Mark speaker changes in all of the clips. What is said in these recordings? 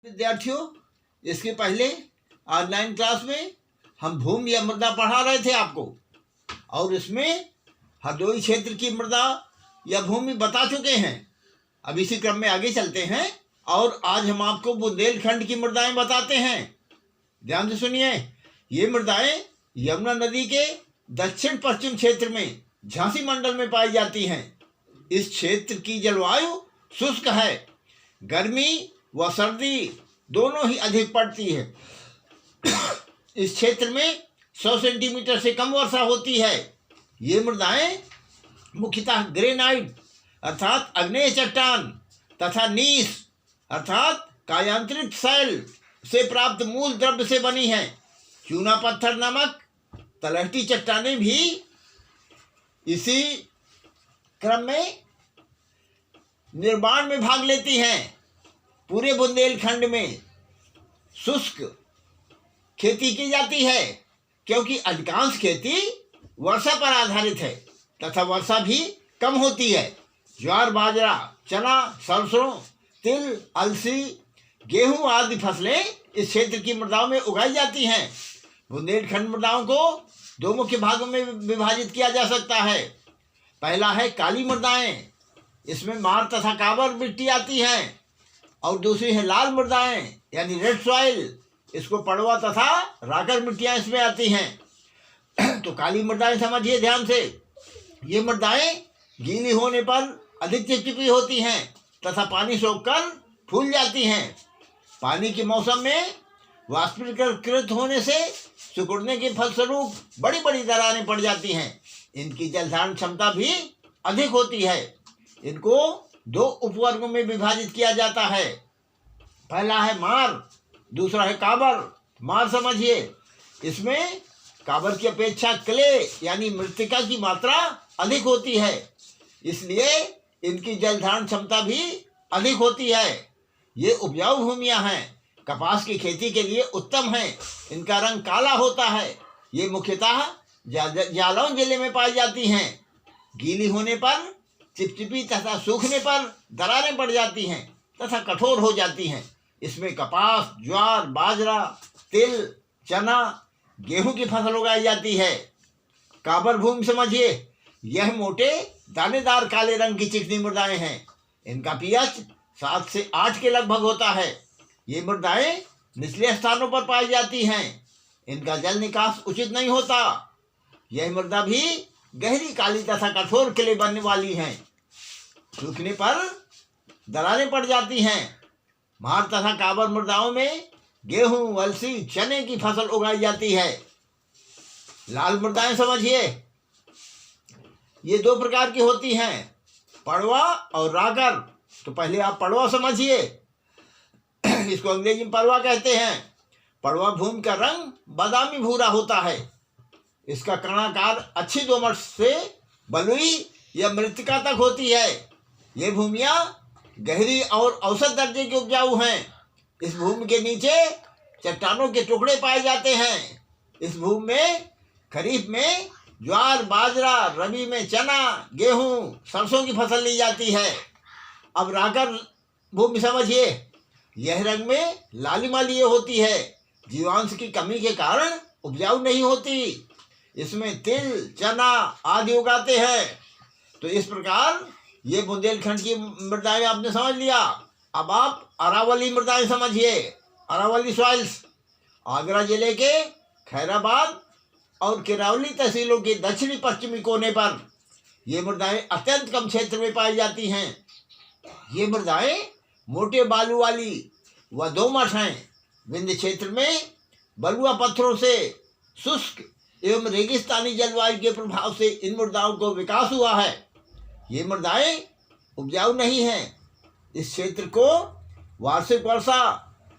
Speaker 1: विद्यार्थियों, इसके पहले ऑनलाइन क्लास में हम भूमि या मृदा पढ़ा रहे थे आपको, और इसमें हरदोई क्षेत्र की मृदा या भूमि बता चुके हैं। अब इसी क्रम में आगे चलते हैं और आज हम आपको बुंदेलखंड की मृदाएं बताते हैं। ध्यान से सुनिए। ये मृदाएं यमुना नदी के दक्षिण पश्चिम क्षेत्र में झांसी मंडल में पाई जाती हैं। इस क्षेत्र की जलवायु शुष्क है, गर्मी व सर्दी दोनों ही अधिक पड़ती है। इस क्षेत्र में 100 सेंटीमीटर से कम वर्षा होती है। ये मृदाएं मुख्यतः ग्रेनाइट अर्थात आग्नेय चट्टान तथा नीस अर्थात कायांतरित शैल से प्राप्त मूल द्रव्य से बनी हैं। चूना पत्थर नामक तलहटी चट्टानें भी इसी क्रम में निर्माण में भाग लेती हैं। पूरे बुंदेलखंड में शुष्क खेती की जाती है क्योंकि अधिकांश खेती वर्षा पर आधारित है तथा वर्षा भी कम होती है। ज्वार, बाजरा, चना, सरसों, तिल, अलसी, गेहूं आदि फसलें इस क्षेत्र की मृदाओं में उगाई जाती हैं। बुंदेलखंड मृदाओं को दो मुख्य भागों में विभाजित किया जा सकता है। पहला है काली मृदाएं, इसमें मार तथा काबर मिट्टी आती हैं, और दूसरी है लाल मृदाएं यानी रेड सॉइल, इसको पड़वा तथा राकर मिट्टियां इसमें आती हैं। तो काली मृदाएं समझिए ध्यान से। ये मृदाएं गीली होने पर अधिक चिपचिपी होती हैं तथा पानी सोखकर फूल जाती हैं। पानी के मौसम में वाष्पीकृत होने से सिकुड़ने के फलस्वरूप बड़ी बड़ी दरारें पड़ जाती हैं। इनकी जलधारण क्षमता भी अधिक होती है। इनको दो उपवर्गों में विभाजित किया जाता है। पहला है मार, दूसरा है काबर। मार समझिए, इसमें काबर की अपेक्षा क्ले यानी मृत्तिका की मात्रा अधिक होती है, इसलिए इनकी जलधारण क्षमता भी अधिक होती है। ये उपजाऊ भूमियां हैं, कपास की खेती के लिए उत्तम हैं। इनका रंग काला होता है। ये मुख्यतः जालौन जिले में पाई जाती हैं। गीली होने पर चिपचिपी तथा सूखने पर दरारें पड़ जाती हैं तथा कठोर हो जाती हैं। इसमें कपास, ज्वार, बाजरा, तिल, चना, गेहूं की फसल उगाई जाती है। काबर भूमि समझिए, यह मोटे दानेदार काले रंग की चिकनी मृदाएं हैं। इनका पीएच 7 से 8 के लगभग होता है। ये मृदाएं निचले स्थानों पर पाई जाती हैं। इनका जल निकास उचित नहीं होता। यह मृदा भी गहरी काली तथा कठोर किले बनने वाली हैं। सूखने पर दरारें पड़ जाती हैं। मार तथा काबर मृदाओं में गेहूं, अलसी, चने की फसल उगाई जाती है। लाल मृदाएं समझिए, ये दो प्रकार की होती हैं, पड़वा और राकर। तो पहले आप पड़वा समझिए, इसको अंग्रेजी में पड़वा कहते हैं। पड़वा भूमि का रंग बादामी भूरा होता है। इसका कणाकार अच्छी दोमट से बलुई या मृत्तिका तक होती है। ये भूमियाँ गहरी और औसत दर्जे की उपजाऊ हैं। इस भूमि के नीचे चट्टानों के टुकड़े पाए जाते हैं। इस भूमि में खरीफ में ज्वार, बाजरा, रबी में चना, गेहूं, सरसों की फसल ली जाती है। अब राकर भूमि समझिए, यह रंग में लालिमा लिए होती है। जीवांश की कमी के कारण उपजाऊ नहीं होती। इसमें तिल, चना आदि उगाते हैं। तो इस प्रकार ये बुंदेलखंड की मृदाएं आपने समझ लिया। अब आप अरावली मृदाएं समझिए। अरावली सॉइल्स आगरा जिले के खैराबाद और किरावली तहसीलों के दक्षिणी पश्चिमी कोने पर ये मृदाएं अत्यंत कम क्षेत्र में पाई जाती हैं। ये मृदाएं मोटे बालू वाली व दोमट हैं। विंध्य क्षेत्र में बलुआ पत्थरों से शुष्क एवं रेगिस्तानी जलवायु के प्रभाव से इन मृदाओं को विकास हुआ है। ये मृदाएं उपजाऊ नहीं हैं। इस क्षेत्र को वार्षिक वर्षा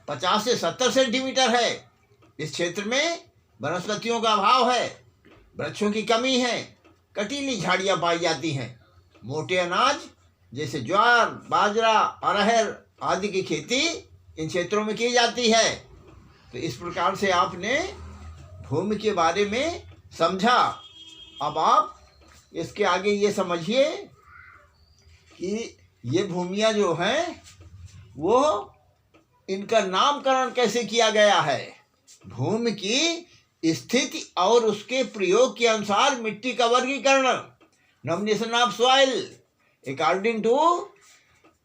Speaker 1: 50 से 70 सेंटीमीटर है। इस क्षेत्र में वनस्पतियों का अभाव है, वृक्षों की कमी है, कटीली झाड़ियाँ पाई जाती हैं। मोटे अनाज जैसे ज्वार, बाजरा, अरहर आदि की खेती इन क्षेत्रों में की जाती है। तो इस प्रकार से आपने भूमि के बारे में समझा। अब आप इसके आगे ये समझिए कि ये भूमियाँ जो हैं वो इनका नामकरण कैसे किया गया है? भूमि की स्थिति और उसके प्रयोग के अनुसार मिट्टी का वर्गीकरण, nomination of soil according to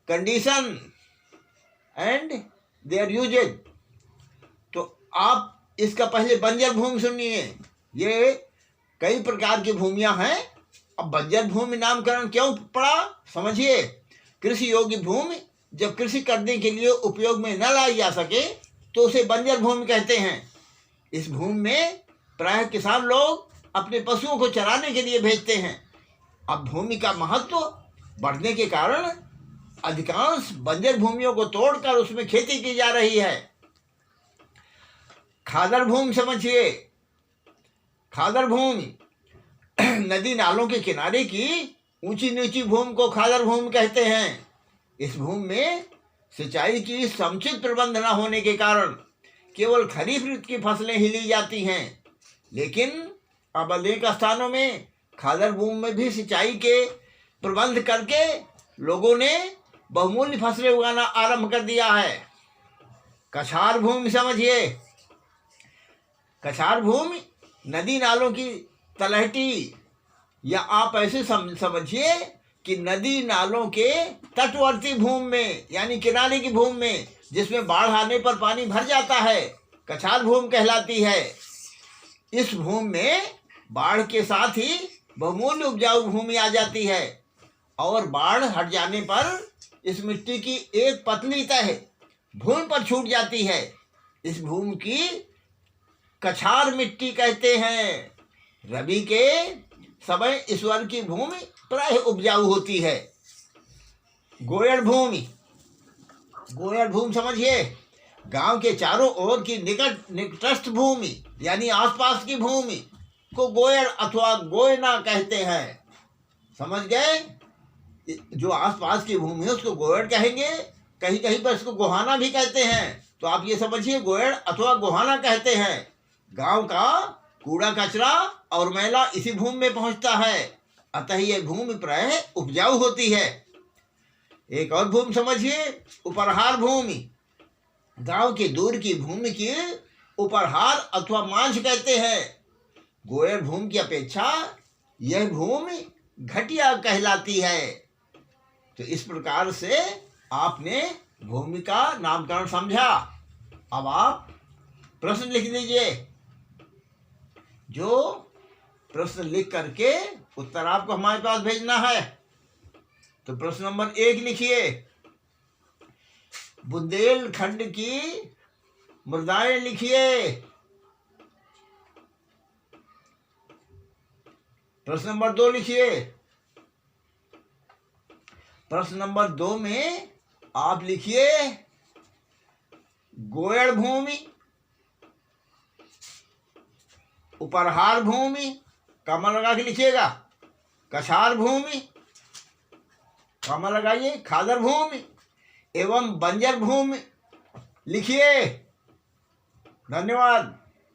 Speaker 1: condition and their usages. तो आप इसका पहले बंजर भूमि सुनिए। ये कई प्रकार की भूमियां हैं। अब बंजर भूमि नामकरण क्यों पड़ा समझिए। कृषि योग्य भूमि जब कृषि करने के लिए उपयोग में न लाई जा सके तो उसे बंजर भूमि कहते हैं। इस भूमि में प्रायः किसान लोग अपने पशुओं को चराने के लिए भेजते हैं। अब भूमि का महत्व बढ़ने के कारण अधिकांश बंजर भूमियों को तोड़कर उसमें खेती की जा रही है। खादर भूमि समझिए। खादर भूमि नदी नालों के किनारे की ऊंची नीची भूमि को खादर भूमि कहते हैं। इस भूमि में सिंचाई की समुचित प्रबंध न होने के कारण केवल खरीफ ऋतु की फसलें ही ली जाती हैं। लेकिन अब अनेक स्थानों में खादर भूमि में भी सिंचाई के प्रबंध करके लोगों ने बहुमूल्य फसलें उगाना आरंभ कर दिया है। कछार भूमि समझिए। कछार भूमि नदी नालों की तलहटी, या आप ऐसे समझिए कि नदी नालों के तटवर्ती भूमि में यानी किनारे की भूमि में जिसमें बाढ़ आने पर पानी भर जाता है, कछार भूमि कहलाती है। इस भूमि में बाढ़ के साथ ही बहुमूल्य उपजाऊ भूमि आ जाती है और बाढ़ हट जाने पर इस मिट्टी की एक पतली तह भूमि पर छूट जाती है। इस भूमि की कछार मिट्टी कहते हैं। रबी के समय इस वर्ग की भूमि प्राय उपजाऊ होती है। गोयड़ भूमि। गोयड़ भूमि समझिए। गांव के चारों ओर की निकटस्थ भूमि यानी आसपास की भूमि को गोयड़ अथवा गोयना कहते हैं। समझ गए? जो आसपास की भूमि है उसको गोयड़ कहेंगे, कहीं कहीं पर इसको गोहाना भी कहते हैं। तो आप ये समझिए गोयड़ अथवा गोहाना कहते हैं। गांव का कूड़ा कचरा और मैला इसी भूमि में पहुंचता है, अतः यह भूमि प्राय उपजाऊ होती है। एक और भूमि समझिए, उपरहार भूमि। गांव के दूर की भूमि की उपरहार अथवा मांझ कहते हैं। गोयड़ भूमि की अपेक्षा यह भूमि घटिया कहलाती है। तो इस प्रकार से आपने भूमि का नामकरण समझा। अब आप प्रश्न लिख दीजिए। जो प्रश्न लिख करके उत्तर आपको हमारे पास भेजना है। तो प्रश्न नंबर 1 लिखिए, बुंदेलखंड की मृदाएं लिखिए। प्रश्न नंबर 2 लिखिए। प्रश्न नंबर 2 में आप लिखिए गोयड़ भूमि, उपरहार भूमि, कमा लगा के लिखिएगा, कछार भूमि, कमा लगाइए, खादर भूमि एवं बंजर भूमि लिखिए। धन्यवाद।